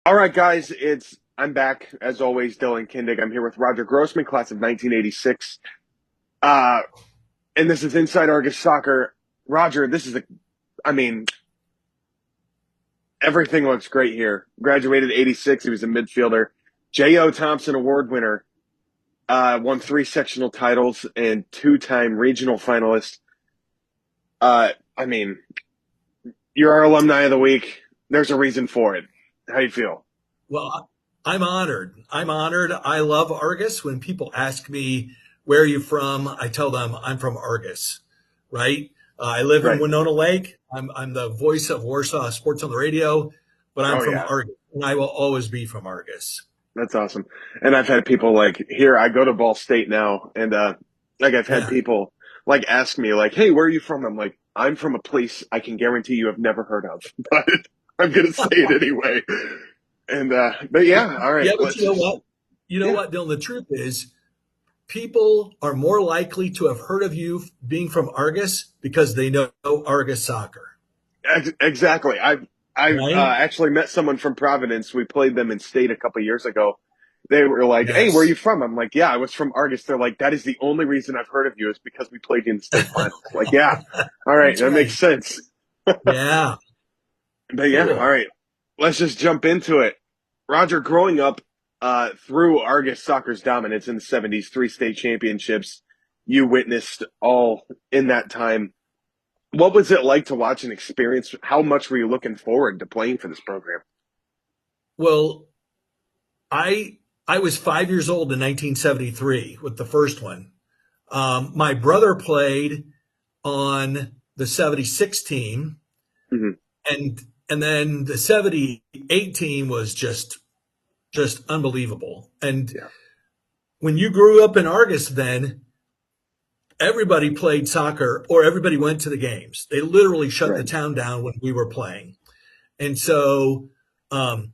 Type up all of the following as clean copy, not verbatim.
All right, guys, I'm back as always, Dylan Kindig. I'm here with Roger Grossman, class of 1986. Uh, and this is Inside Argus Soccer. Roger, I mean, everything looks great here. Graduated 86. He was a midfielder. J.O. Thompson Award winner. Won 3 sectional titles and 2-time regional finalist. I mean, you're our alumni of the week. There's a reason for it. How you feel? Well, I'm honored. I'm honored. I love Argus. When people ask me, where are you from? I tell them I'm from Argus, right? I live in Right. Winona Lake. I'm the voice of Warsaw Sports on the radio, but I'm Oh, from yeah. Argus, and I will always be from Argus. That's awesome. And I've had people like here, I go to Ball State now, and like I've had Yeah. people like ask me like, "Hey, where are you from?" I'm like, "I'm from a place I can guarantee you have never heard of," but I'm gonna say it anyway. And but yeah, all right, Yeah, but let's you know just what? You know yeah, what, Dylan? The truth is, people are more likely to have heard of you being from Argus because they know Argus soccer, exactly. I've right? actually met someone from Providence. We played them in state a couple years ago. They were like, "Hey, where are you Yes. from?" I'm like, "Yeah, I was from Argus." They're like, "That is the only reason I've heard of you is because we played you in the state finals." Like, yeah, all right, That's that makes right. sense. Yeah. But yeah, all Cool. right, let's just jump into it. Roger, growing up through Argus soccer's dominance in the '70s, 3 state championships, you witnessed all in that time. What was it like to watch and experience? How much were you looking forward to playing for this program? Well, I was 5 years old in 1973 with the first one. My brother played on the '76 team, Hmm. and and then the '78 team was just unbelievable. And Yeah, when you grew up in Argus, then everybody played soccer or everybody went to the games. They literally shut the right. town down when we were playing, and so. Um,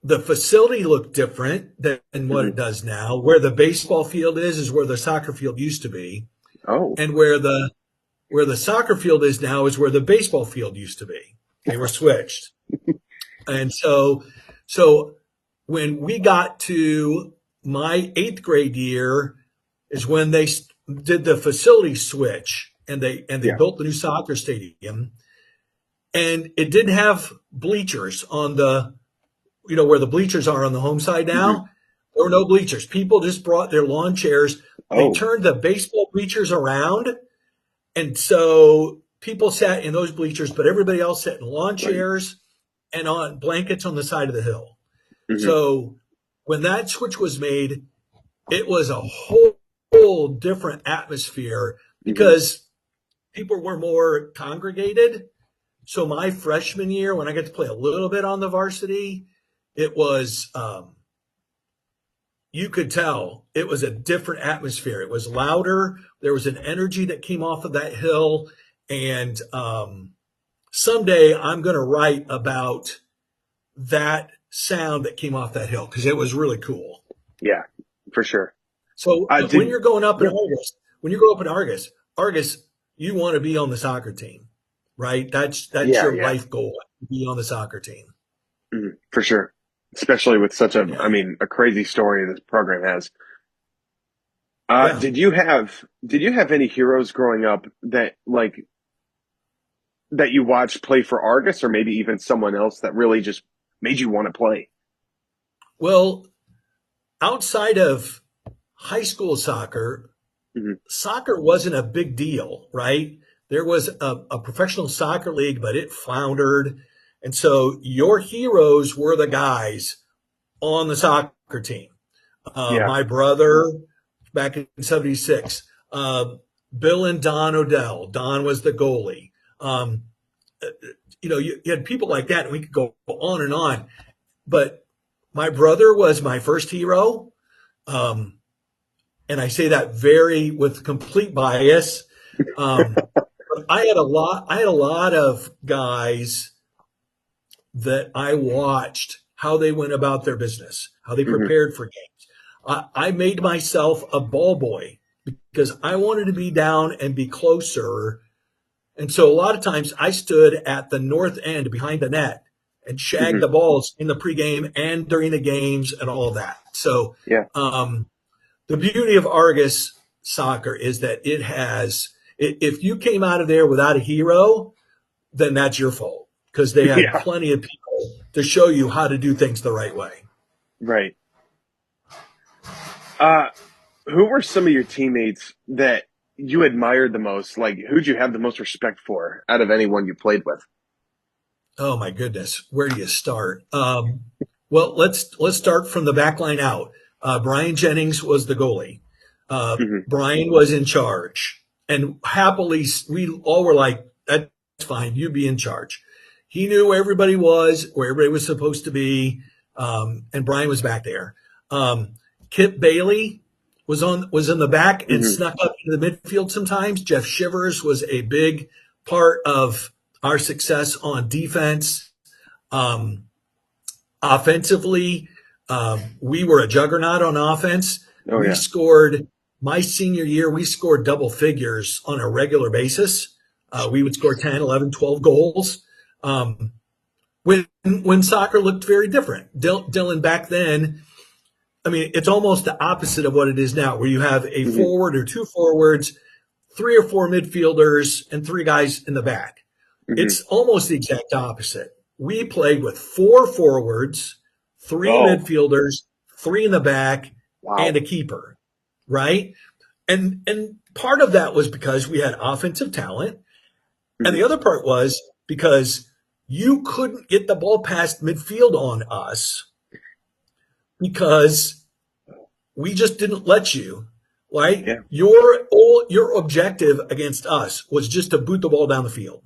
the facility looked different than what Hmm. it does now. Where the baseball field is where the soccer field used to be, Oh, and where the soccer field is now is where the baseball field used to be. They were switched, and so when we got to my eighth grade year is when they did the facility switch, and they yeah. built the new soccer stadium, and it didn't have bleachers on the where the bleachers are on the home side Hmm. now. There were no bleachers. People just brought their lawn chairs. They Oh, turned the baseball bleachers around, and so people sat in those bleachers, but everybody else sat in lawn right. chairs and on blankets on the side of the hill. Hmm. So when that switch was made, it was a whole different atmosphere Hmm. because people were more congregated. So my freshman year, when I got to play a little bit on the varsity, it was you could tell it was a different atmosphere. It was louder. There was an energy that came off of that hill. And someday I'm going to write about that sound that came off that hill because it was really cool. Yeah, for sure. So when Did you're going up in yeah, Argus, when you grow up in Argus, you want to be on the soccer team, right? That's yeah, your yeah, life goal, to be on the soccer team. for sure. Especially with such I Yeah. mean, a crazy story this program has. Yeah. Did you have any heroes growing up that that you watched play for Argus or maybe even someone else that really just made you want to play? Well, outside of high school soccer, Hmm. soccer wasn't a big deal, right? There was a professional soccer league, but it floundered. And so your heroes were the guys on the soccer team. Yeah. My brother back in '76, Bill and Don Odell. Don was the goalie. Um, you had people like that, and we could go on and on. But my brother was my first hero. Um, and I say that very with complete bias. Um, but I had a lot of guys that I watched how they went about their business, how they Hmm. prepared for games. I made myself a ball boy because I wanted to be down and be closer. And so a lot of times I stood at the north end behind the net and shag Hmm. the balls in the pregame and during the games and all of that. So Yeah. the beauty of Argus soccer is that it has, if you came out of there without a hero, then that's your fault because they had Yeah. plenty of people to show you how to do things the right way. Right. Uh, who were some of your teammates that you admired the most? Like, who'd you have the most respect for out of anyone you played with? Oh my goodness, where do you start? Well, let's start from the back line out. Brian Jennings was the goalie. Hmm. Brian was in charge, and happily we all were like, "That's fine, you be in charge." He knew where everybody was, where everybody was supposed to be, and Brian was back there. Um, Kip Bailey was in the back and Hmm. snuck up into the midfield sometimes. Jeff Shivers was a big part of our success on defense. Um, Offensively, we were a juggernaut on offense. Oh We yeah. scored my senior year, we scored double figures on a regular basis. We would score 10, 11, 12 goals. Um, when soccer looked very different. Dylan, back then, I mean, it's almost the opposite of what it is now, where you have a Hmm. forward or two forwards, three or four midfielders, and three guys in the back. Hmm. It's almost the exact opposite. We played with four forwards, three Oh midfielders, three in the back, and wow. a keeper, right? And part of that was because we had offensive talent, and Hmm. the other part was because you couldn't get the ball past midfield on us because we just didn't let you. Right? Yeah. Your objective against us was just to boot the ball down the field,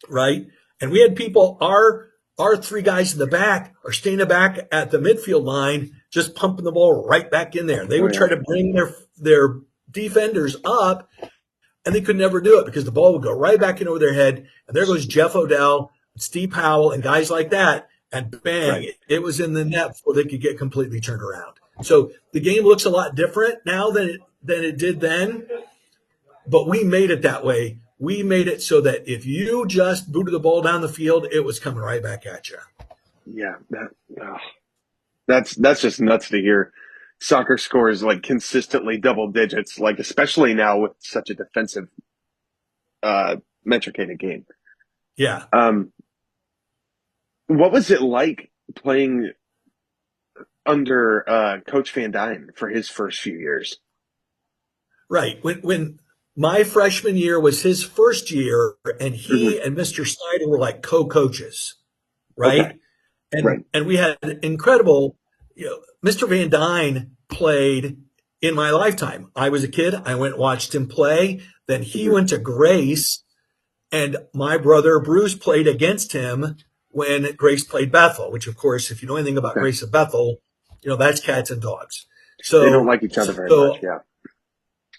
right? And we had people, our three guys in the back are staying back at the midfield line, just pumping the ball right back in there. They Oh would try yeah. to bring their defenders up, and they could never do it because the ball would go right back in over their head. And there goes Jeff Odell, Steve Powell, and guys like that. And Right. bang, it was in the net before they could get completely turned around. So the game looks a lot different now than it did then, but we made it that way. We made it so that if you just booted the ball down the field, it was coming right back at you. Yeah. Oh, that's just nuts to hear. Soccer scores like consistently double digits, like especially now with such a defensive uh metricated game. Yeah, Um, what was it like playing under Coach Van Dyne for his first few years? right. When my freshman year was his first year, and Hmm. he and Mr. Snyder were like co-coaches, Okay. right? And Right. and we had incredible, Mr. Van Dyne played in my lifetime. I was a kid. I went and watched him play. Then he Hmm. went to Grace, and my brother Bruce played against him when Grace played Bethel, which, of course, if you know anything about Okay. Grace and Bethel, that's cats and dogs. They don't So, like each other very much. so Yeah.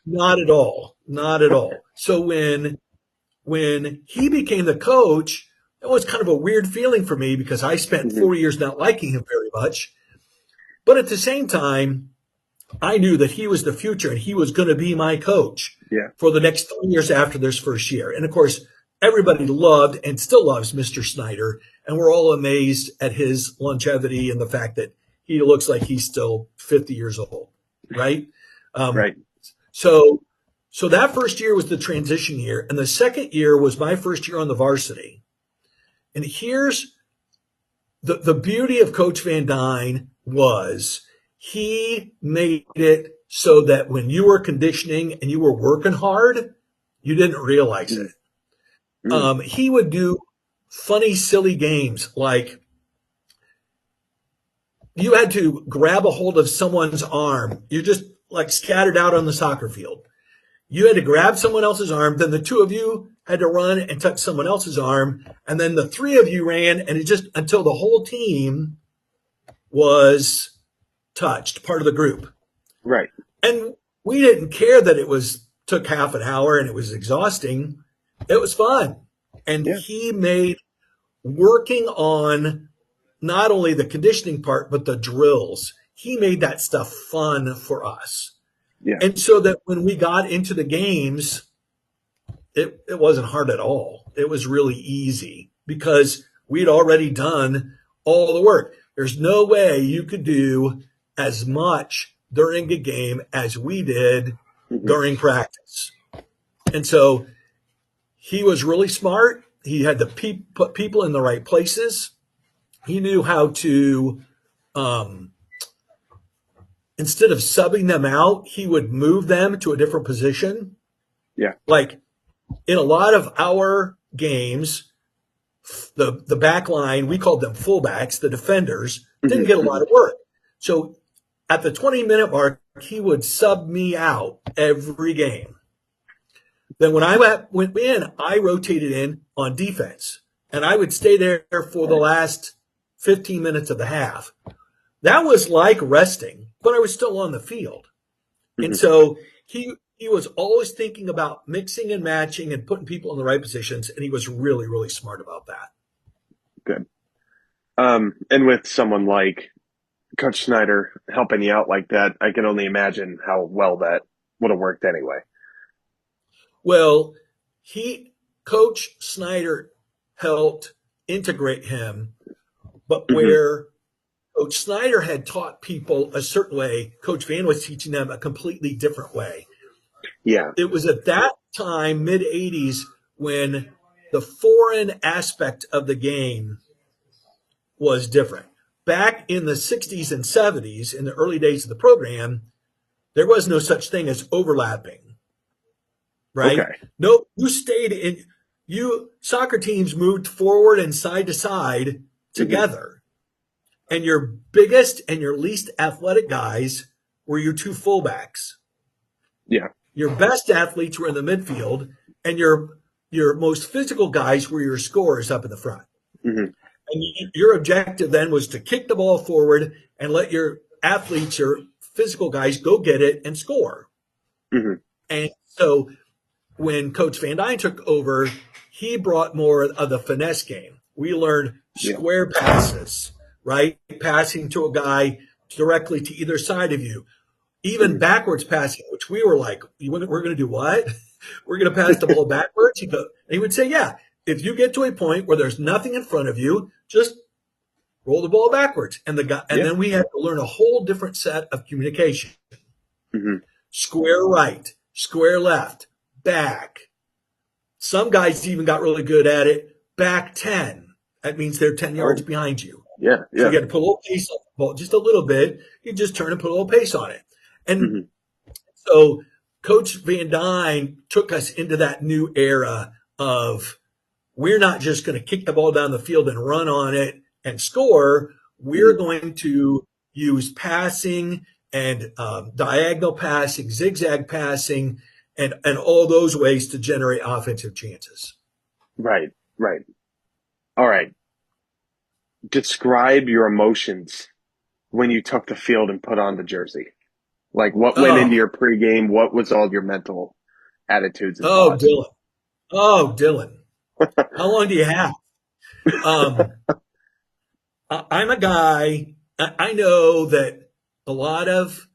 not at all, not at all. So when he became the coach, it was kind of a weird feeling for me because I spent Hmm. 4 years not liking him very much. But at the same time, I knew that he was the future and he was going to be my coach Yeah. for the next 3 years after this first year. And of course, everybody loved and still loves Mr. Snyder. And we're all amazed at his longevity and the fact that he looks like he's still 50 years old, right? Um, Right. so, so that first year was the transition year. And the second year was my first year on the varsity. And here's the beauty of Coach Van Dyne was he made it so that when you were conditioning and you were working hard, you didn't realize it. Mm-hmm. He would do funny, silly games like you had to grab a hold of someone's arm. You're just like scattered out on the soccer field. You had to grab someone else's arm, then the two of you had to run and touch someone else's arm, and then the three of you ran, and it just until the whole team was touched, part of the group. Right. And we didn't care that it was took half an hour and it was exhausting. It was fun. And Yeah. he made working on not only the conditioning part, but the drills. He made that stuff fun for us. Yeah. And so that when we got into the games, it wasn't hard at all. It was really easy because we'd already done all the work. There's no way you could do as much during a game as we did Hmm. during practice. And so he was really smart. He had to put people in the right places. He knew how to, um, instead of subbing them out, he would move them to a different position. Yeah. Like in a lot of our games, the back line, we called them fullbacks, the defenders, didn't Hmm. get a lot Hmm. of work. So at the 20-minute mark, he would sub me out every game. Then when I went in, I rotated in on defense, and I would stay there for the last 15 minutes of the half. That was like resting, but I was still on the field. And Hmm. so he was always thinking about mixing and matching and putting people in the right positions, and he was really, really smart about that. Good. And with someone like Coach Snyder helping you out like that, I can only imagine how well that would have worked anyway. Well, he Coach Snyder helped integrate him, but Hmm. where Coach Snyder had taught people a certain way, Coach Van was teaching them a completely different way. Yeah. It was at that time, mid 80s, when the foreign aspect of the game was different. Back in the 60s and 70s, in the early days of the program, there was no such thing as overlapping, right? Okay. No, you stayed in, soccer teams moved forward and side to side Hmm. together. And your biggest and your least athletic guys were your two fullbacks. Yeah. Your best athletes were in the midfield, and your most physical guys were your scorers up in the front. Hmm. And your objective then was to kick the ball forward and let your athletes, your physical guys, go get it and score. Hmm. And so when Coach Van Dyne took over, he brought more of the finesse game. We learned Yeah. square passes, right? Passing to a guy directly to either side of you, even Hmm. backwards passing, which we were like, we're going to do what? We're going to pass the ball backwards? He would say, yeah, if you get to a point where there's nothing in front of you, just roll the ball backwards. And Yeah. then we had to learn a whole different set of communication. Hmm. Square right, square left, back. Some guys even got really good at it. Back 10. That means they're 10 yards Oh, behind you. yeah. So Yeah. you got to put a little pace on the ball, just a little bit. You just turn and put a little pace on it. And Hmm. so Coach Van Dyne took us into that new era of we're not just going to kick the ball down the field and run on it and score. We're Hmm. going to use passing and diagonal passing, zigzag passing, and all those ways to generate offensive chances. Right. Right. All right. Describe your emotions when you took the field and put on the jersey. Like what went into Oh, your pregame? What was all your mental attitudes and oh, thoughts? Dylan. Oh, Dylan. How long do you have? Um, I'm a guy. I know that a lot of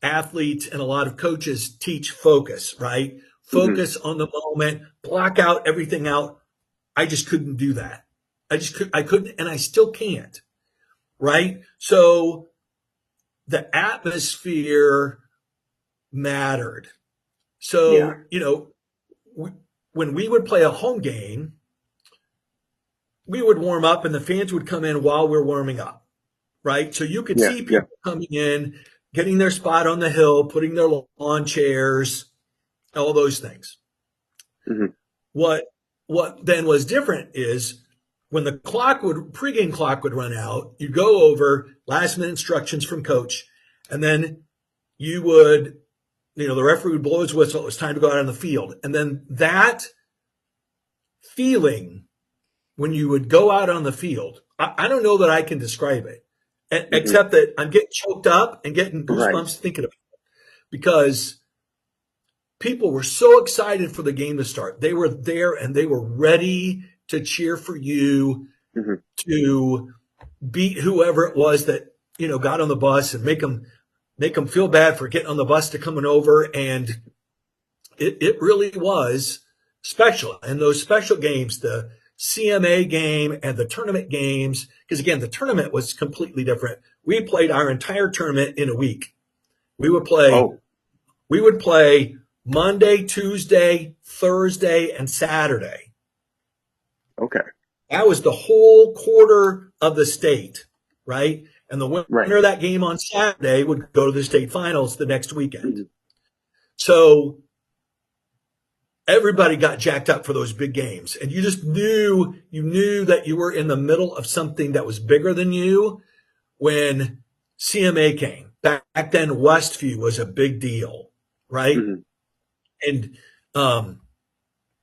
athletes and a lot of coaches teach focus, right? Hmm. Focus on the moment, block out everything out. I just couldn't do that. I couldn't, and I still can't, right? So the atmosphere mattered. Yeah. So, when we would play a home game, we would warm up and the fans would come in while we're warming up, right? So you could Yeah. see Yeah. people coming in, getting their spot on the hill, putting their lawn chairs, all those things. Hmm. What what then was different is when the pregame clock would run out, you go over last minute instructions from coach, and then you would, the referee would blow his whistle. It was time to go out on the field. And then that feeling when you would go out on the field, I don't know that I can describe it, Hmm. except that I'm getting choked up and getting Right. goosebumps thinking about it because people were so excited for the game to start. They were there and they were ready to cheer for you Hmm. to beat whoever it was that got on the bus and make them feel bad for getting on the bus to coming over. And it really was special. And those special games, the CMA game and the tournament games, because again, the tournament was completely different. We played our entire tournament in a week. We would play Oh, we would play Monday, Tuesday, Thursday, and Saturday. okay. That was the whole quarter of the state, right? And the Right. winner of that game on Saturday would go to the state finals the next weekend. Mhm. So everybody got jacked up for those big games. And you knew that you were in the middle of something that was bigger than you when CMA came. Back then, Westview was a big deal, right? Mhm. And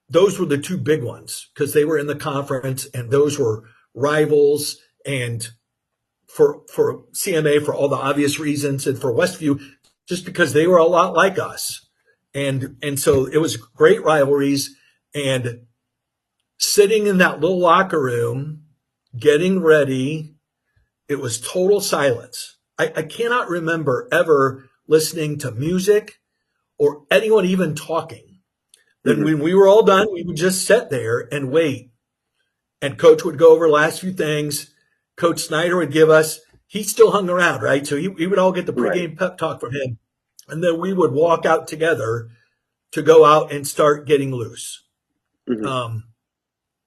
those were the two big ones because they were in the conference and those were rivals. And for CMA, for all the obvious reasons, and for Westview, just because they were a lot like us. And so it was great rivalries. And sitting in that little locker room, getting ready, it was total silence. I cannot remember ever listening to music or anyone even talking. Then Mhm. when we were all done, we would just sit there and wait. And coach would go over the last few things. Coach Snyder would give us, he still hung around, right? So he would all get the Right. pregame pep talk from him. And then we would walk out together to go out and start getting loose. Mhm. Um,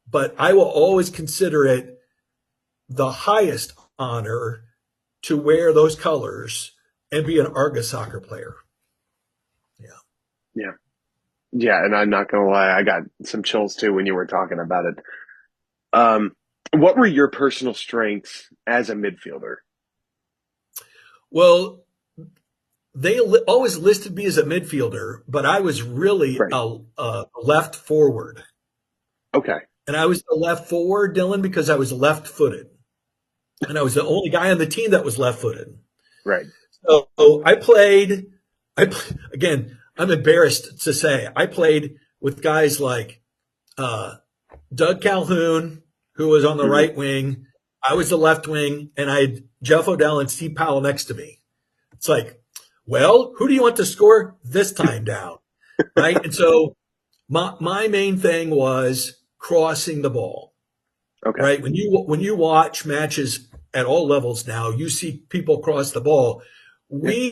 but I will always consider it the highest honor to wear those colors and be an Argos soccer player. Yeah. Yeah. Yeah. And I'm not gonna lie, I got some chills too when you were talking about it. Um, what were your personal strengths as a midfielder? Well, they always listed me as a midfielder, but I was really Right. a left forward. Okay. And I was the left forward, Dylan, because I was left footed. And I was the only guy on the team that was left footed. Right. So I played, again, I'm embarrassed to say, I played with guys like Doug Calhoun, who was on the Mhm. right wing. I was the left wing, and I had Jeff O'Dell and Steve Powell next to me. It's like, well, who do you want to score this time down? Right. And so my main thing was crossing the ball. Okay. Right. When you watch matches at all levels now, you see people cross the ball. Yeah.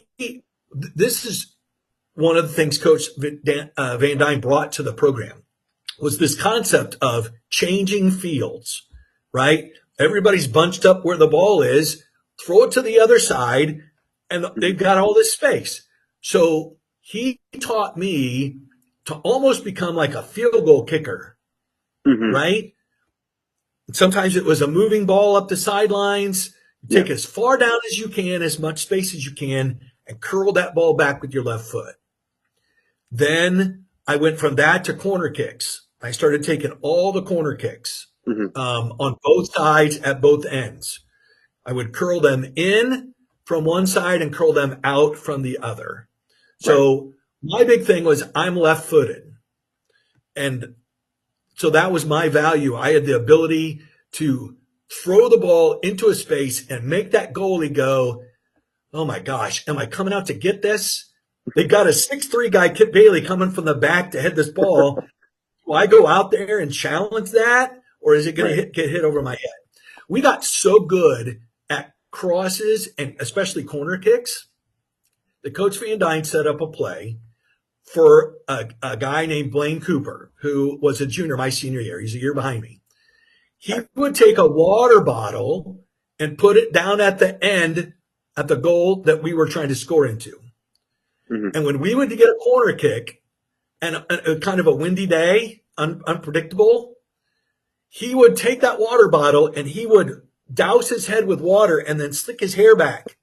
This is one of the things Coach Van Dyne brought to the program was this concept of changing fields, right? Everybody's bunched up where the ball is, throw it to the other side, and they've Mhm. got all this space. So he taught me to almost become like a field goal kicker, Mhm. right? Sometimes it was a moving ball up the sidelines. Yeah. Take as far down as you can, as much space as you can, and curl that ball back with your left foot. Then I went from that to corner kicks. I started taking all the corner kicks Mhm. on both sides at both ends. I would curl them in from one side and curl them out from the other. Right. So my big thing was I'm left footed. And so that was my value. I had the ability to throw the ball into a space and make that goalie go, oh my gosh, am I coming out to get this? They got a 6'3" guy, Kip Bailey, coming from the back to head this ball. Do I go out there and challenge that? Or is it going Right. to get hit over my head? We got so good at crosses and especially corner kicks that Coach Van Dyne set up a play for a guy named Blaine Cooper, who was a junior my senior year. He's a year behind me. He Okay. would take a water bottle and put it down at the end at the goal that we were trying to score into. Mhm. And when we would get a corner kick and a kind of a windy day, unpredictable, he would take that water bottle and he would douse his head with water and then slick his hair back.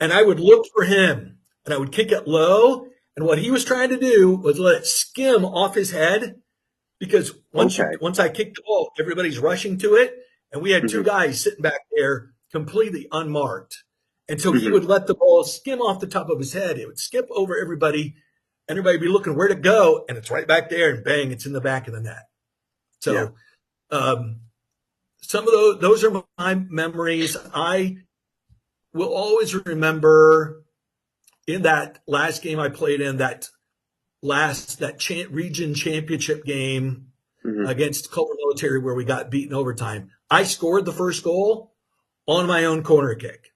And I would look for him and I would kick it low. And what he was trying to do was let it skim off his head because Okay. once I kicked the ball, everybody's rushing to it. And we had two Mhm. guys sitting back there completely unmarked. And so he Mhm. would let the ball skim off the top of his head. It would skip over everybody. Everybody would be looking where to go. And it's right back there and bang, it's in the back of the net. Yeah. So um, some of those are my memories. I will always remember in that last game I played in, region championship game. Hmm. against Culver Military where we got beaten overtime. I scored the first goal on my own corner kick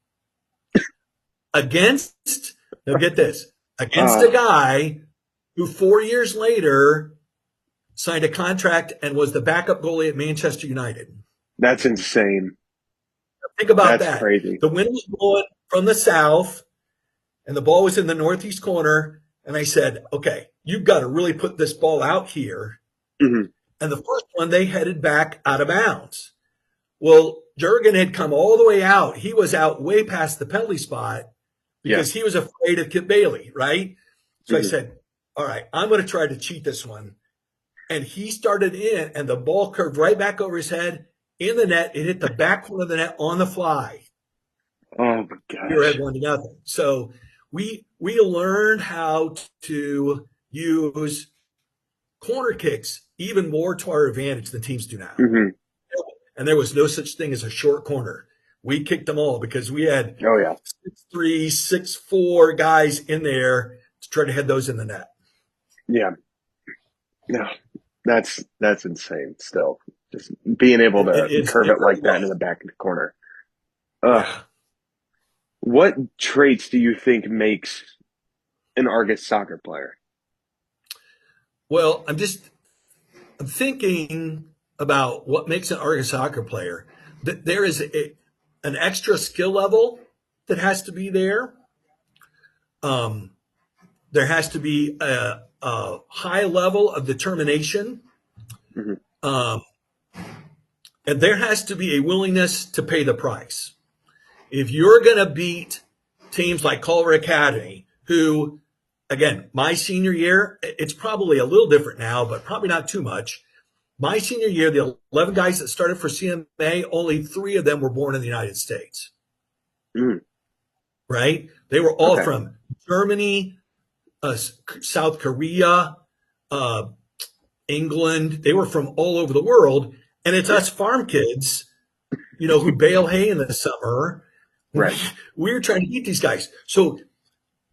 against, now get this, against a Uh, guy who 4 years later signed a contract and was the backup goalie at Manchester United. that's insane. Think about That's that. crazy. The wind was blowing from the south, and the ball was in the northeast corner. And I said, okay, you've got to really put this ball out here. Hmm. And the first one, they headed back out of bounds. Well, Jurgen had come all the way out. He was out way past the penalty spot Yeah. because he was afraid of Kip Bailey, right? So I Hmm. said, all right, I'm going to try to cheat this one. And he started in, and the ball curved right back over his head in the net. It hit the back corner of the net on the fly. Oh my We were at gosh. 1-0. So we learned how to use corner kicks even more to our advantage than teams do now. Hmm. And there was no such thing as a short corner. We kicked them all because we had Oh yeah. 6'3", 6'4" guys in there to try to head those in the net. Yeah. No, that's insane. Still, just being able to curve It it really like that into was. the back of the corner. Ugh. Yeah. What traits do you think makes an Argus soccer player? Well, I'm thinking about what makes an Argus soccer player. There is an extra skill level that has to be there. Um, there has to be a high level of determination. Hmm. Um, and there has to be a willingness to pay the price. If you're going to beat teams like Culver Academy, who, again, my senior year, it's probably a little different now, but probably not too much. My senior year, the 11 guys that started for CMA, only 3 of them were born in the United States, Mm. right? They were all Okay. from Germany, South Korea, uh, England. They were from all over the world. And it's Yeah. us farm kids, who bale hay in the summer. Right. We're trying to beat these guys. So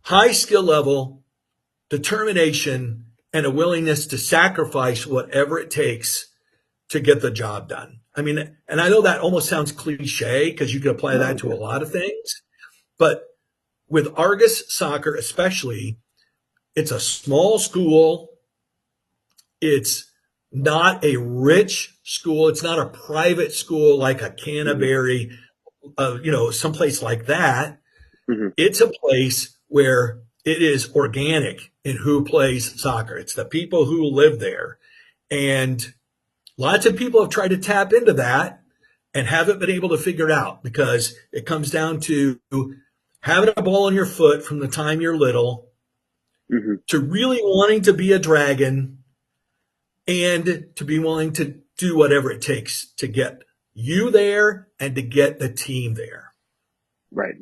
high skill level, determination, and a willingness to sacrifice whatever it takes to get the job done. I mean, and I know that almost sounds cliche because you can apply No. that to a lot of things, but with Argus soccer especially, it's a small school. It's not a rich school. It's not a private school like a Hmm. Canterbury, someplace like that. Hmm. It's a place where it is organic in who plays soccer. It's the people who live there. And lots of people have tried to tap into that and haven't been able to figure it out because it comes down to having a ball on your foot from the time you're little Hmm. to really wanting to be a dragon and to be willing to do whatever it takes to get you there and to get the team there. Right.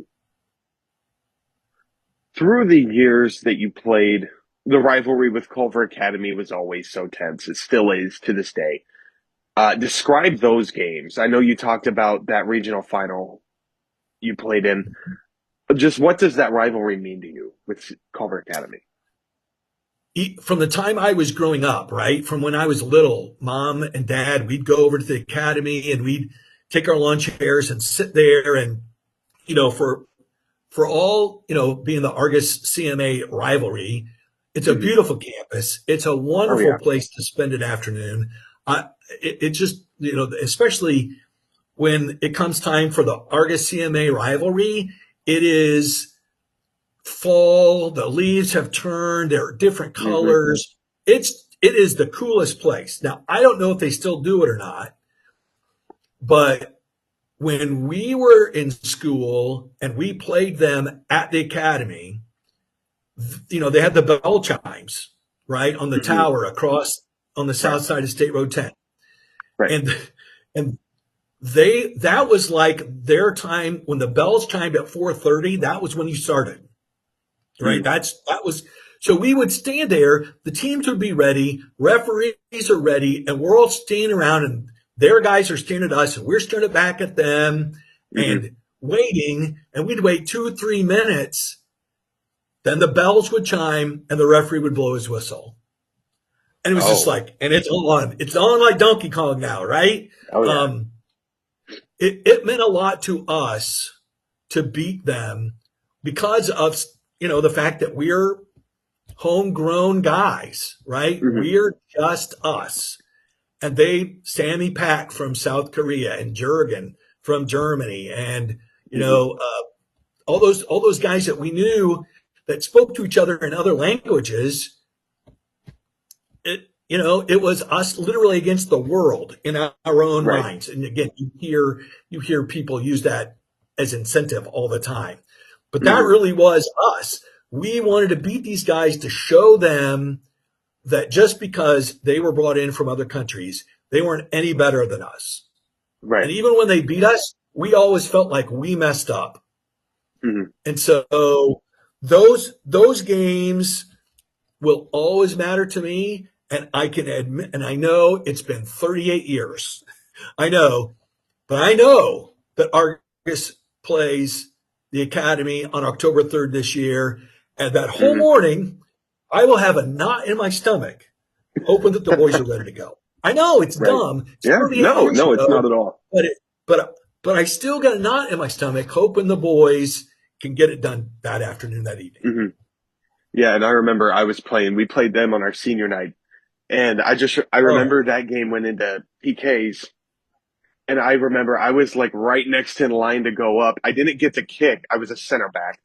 Through the years that you played, the rivalry with Culver Academy was always so tense. It still is to this day. Describe those games. I know you talked about that regional final you played in. Just what does that rivalry mean to you with Culver Academy? From the time I was growing up, right? From when I was little, mom and dad, we'd go over to the academy and we'd take our lunch chairs and sit there and, for all, being the Argus CMA rivalry, it's a Hmm. beautiful campus. It's a Oh wonderful yeah. place to spend an afternoon. It just, especially when it comes time for the Argus CMA rivalry, it is fall. The leaves have turned. There are different Hmm. colors. It is the coolest place. Now, I don't know if they still do it or not, but when we were in school and we played them at the academy, they had the bell chimes, right, on the Hmm. tower across on the Right. south side of State Road 10. Right. And that was like their time when the bells chimed at 4:30. That was when you started, right? Mm. That was so we would stand there. The teams would be ready, referees are ready, and we're all standing around, and their guys are staring at us, and we're staring back at them, Hmm. and waiting. And we'd wait 2 or 3 minutes. Then the bells would chime, and the referee would blow his whistle. And it was just Oh, like, and it's on like Donkey Kong now, right? oh yeah. Um, it meant a lot to us to beat them because of, the fact that we're homegrown guys, right? Hmm. We're just us. And Sammy Pack from South Korea and Jurgen from Germany, and you Hmm. know all those guys that we knew that spoke to each other in other languages. It was us literally against the world in our own Right. minds. And again, you hear people use that as incentive all the time, but that Hmm. really was us. We wanted to beat these guys to show them that just because they were brought in from other countries, they weren't any better than us. Right. And even when they beat us, we always felt like we messed up. Hmm. And so those games will always matter to me. And I can admit, and I know it's been 38 years. I know, but I know that Argus plays the Academy on October 3rd this year. And that whole Hmm. morning, I will have a knot in my stomach, hoping that the boys are ready to go. I know it's Right. dumb. It's Yeah. 38 No, years no, it's not ago, at all. but but I still got a knot in my stomach, hoping the boys can get it done that afternoon, that evening. Hmm. Yeah, and I remember we played them on our senior night, and I Oh, remember that game went into PKs, and I remember I was like right next in line to go up. I didn't get to kick. I was a center back.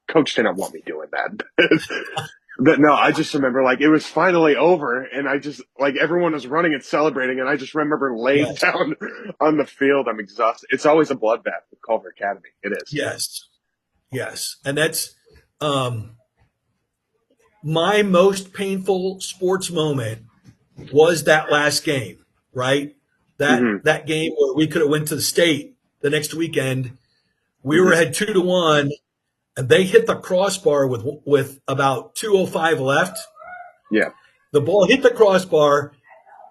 Coach didn't want me doing that. But no, I just remember like it was finally over, and I just like everyone was running and celebrating, and I just remember laying yes, down on the field. I'm exhausted. It's always a bloodbath with Culver Academy. It is. yes, yes, and that's um, my most painful sports moment was that last game, right? That Hmm. that game where we could have went to the state the next weekend. We were Hmm. ahead 2-1, and they hit the crossbar with about 2:05 left. Yeah. The ball hit the crossbar.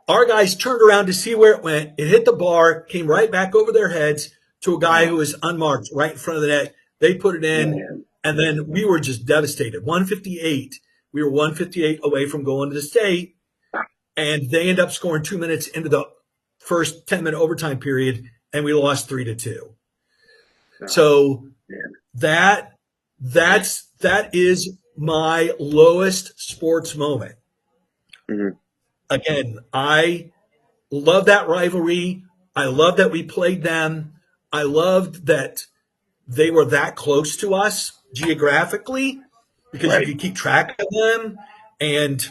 Our guys turned around to see where it went. It hit the bar, came right back over their heads to a guy who Oh was unmarked right in front of the net. They put it in, man. and then we were just devastated. 158. We were 158 away from going to the state, and they end up scoring 2 minutes into the first 10-minute overtime period, and we lost 3-2. Oh So man. that is my lowest sports moment. Hmm. Again, I love that rivalry. I love that we played them. I loved that they were that close to us geographically because you Right. could keep track of them, and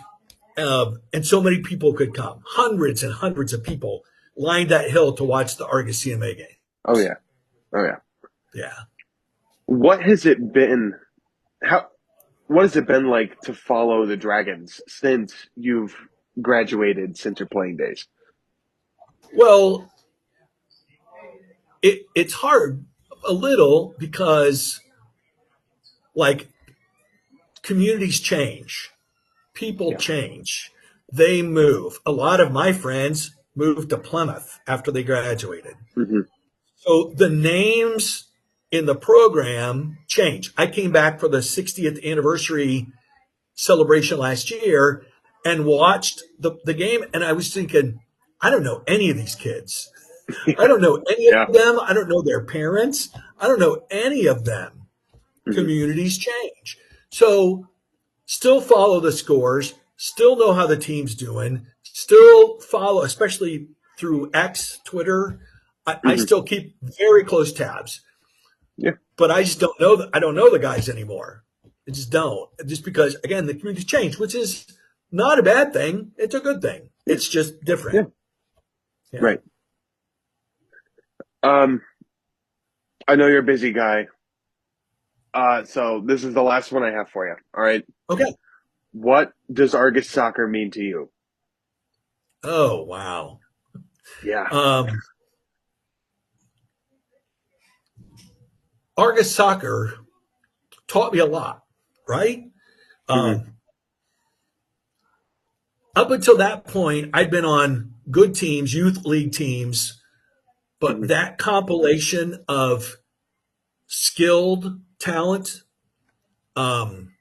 and so many people could come. Hundreds and hundreds of people lined that hill to watch the Argus CMA Oh games. yeah. Oh yeah. Yeah. What has it been? How? What has it been like to follow the Dragons since you've graduated, since your playing days? Well, it's hard a little because like communities change, people Yeah. change, they move. A lot of my friends moved to Plymouth after they graduated. Hmm. So the names in the program change. I came back for the 60th anniversary celebration last year and watched the game, and I was thinking, I don't know any of these kids. I don't know any Yeah. of them. I don't know their parents. I don't know any of them. Hmm. Communities change. So still follow the scores, still know how the team's doing, still follow, especially through X, Twitter. I Hmm. still keep very close tabs, Yeah. but I just don't know. I don't know the guys anymore. I just don't. Just because, again, the community's changed, which is not a bad thing. It's a good thing. Yeah. It's just different. Yeah. Yeah. Right. Um, I know you're a busy guy. So this is the last one I have for you. All right. Okay. What does Argus soccer mean to you? Oh, wow. Yeah. Um, Argus soccer taught me a lot, right? Hmm. Um, Up until that point, I'd been on good teams, youth league teams, but Hmm. that compilation of skilled talent um,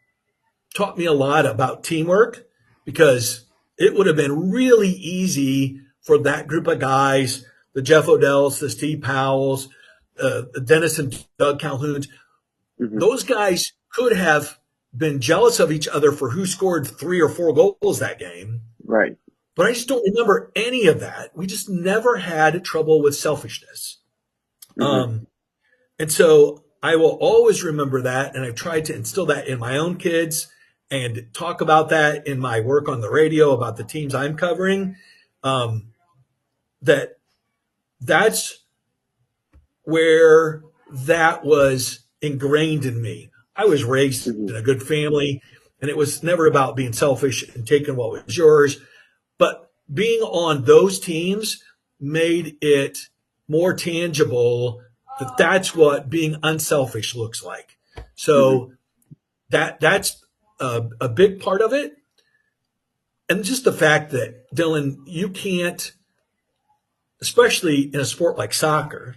taught me a lot about teamwork because it would have been really easy for that group of guys, the Jeff Odells, the Steve Powells, Dennis and Doug Calhoun, Hmm. those guys could have been jealous of each other for who scored 3 or 4 goals that game. Right. But I just don't remember any of that. We just never had trouble with selfishness. Hmm. Um, and so I will always remember that. And I've tried to instill that in my own kids and talk about that in my work on the radio about the teams I'm covering. Um, that that's where that was ingrained in me. I was raised Hmm. in a good family, and it was never about being selfish and taking what was yours. But being on those teams made it more tangible that that's what being unselfish looks like. Hmm. So that's a big part of it. And just the fact that, Dylan, you can't, especially in a sport like soccer,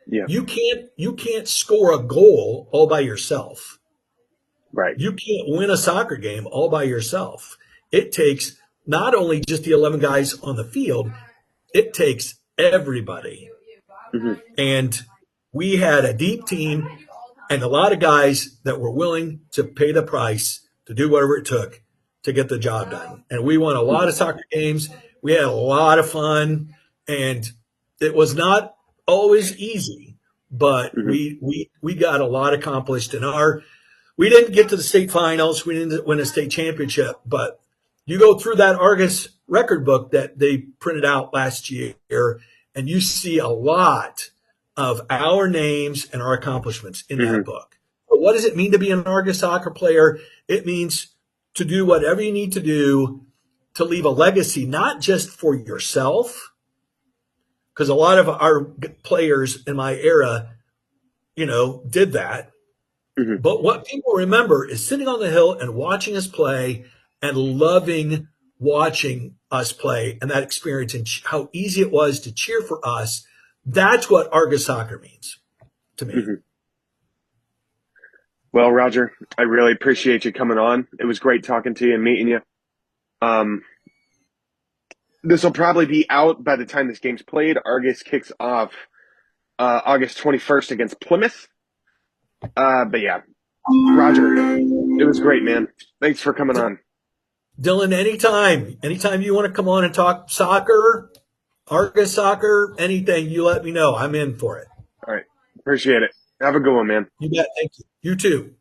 Yeah. you can't score a goal all by yourself. Right. You can't win a soccer game all by yourself. It takes not only just the 11 guys on the field, it takes everybody. Hmm. And we had a deep team and a lot of guys that were willing to pay the price to do whatever it took to get the job done. And we won a lot Hmm. of soccer games. We had a lot of fun, and it was not always easy, but Hmm. we got a lot accomplished in our. We didn't get to the state finals. We didn't win a state championship, but you go through that Argus record book that they printed out last year, and you see a lot of our names and our accomplishments in Hmm. that book. But what does it mean to be an Argus soccer player? It means to do whatever you need to do to leave a legacy, not just for yourself, because a lot of our players in my era, did that. Hmm. But what people remember is sitting on the hill and watching us play and loving watching us play and that experience and how easy it was to cheer for us. That's what Argus soccer means to me. Hmm. Well, Roger, I really appreciate you coming on. It was great talking to you and meeting you. Um, this will probably be out by the time this game's played. Argus kicks off August 21st against Plymouth. But yeah, Roger, it was great, man. Thanks for coming on. Dylan, anytime you want to come on and talk soccer, Argus soccer, anything, you let me know. I'm in for it. All right. Appreciate it. Have a good one, man. You bet. Thank you. You too.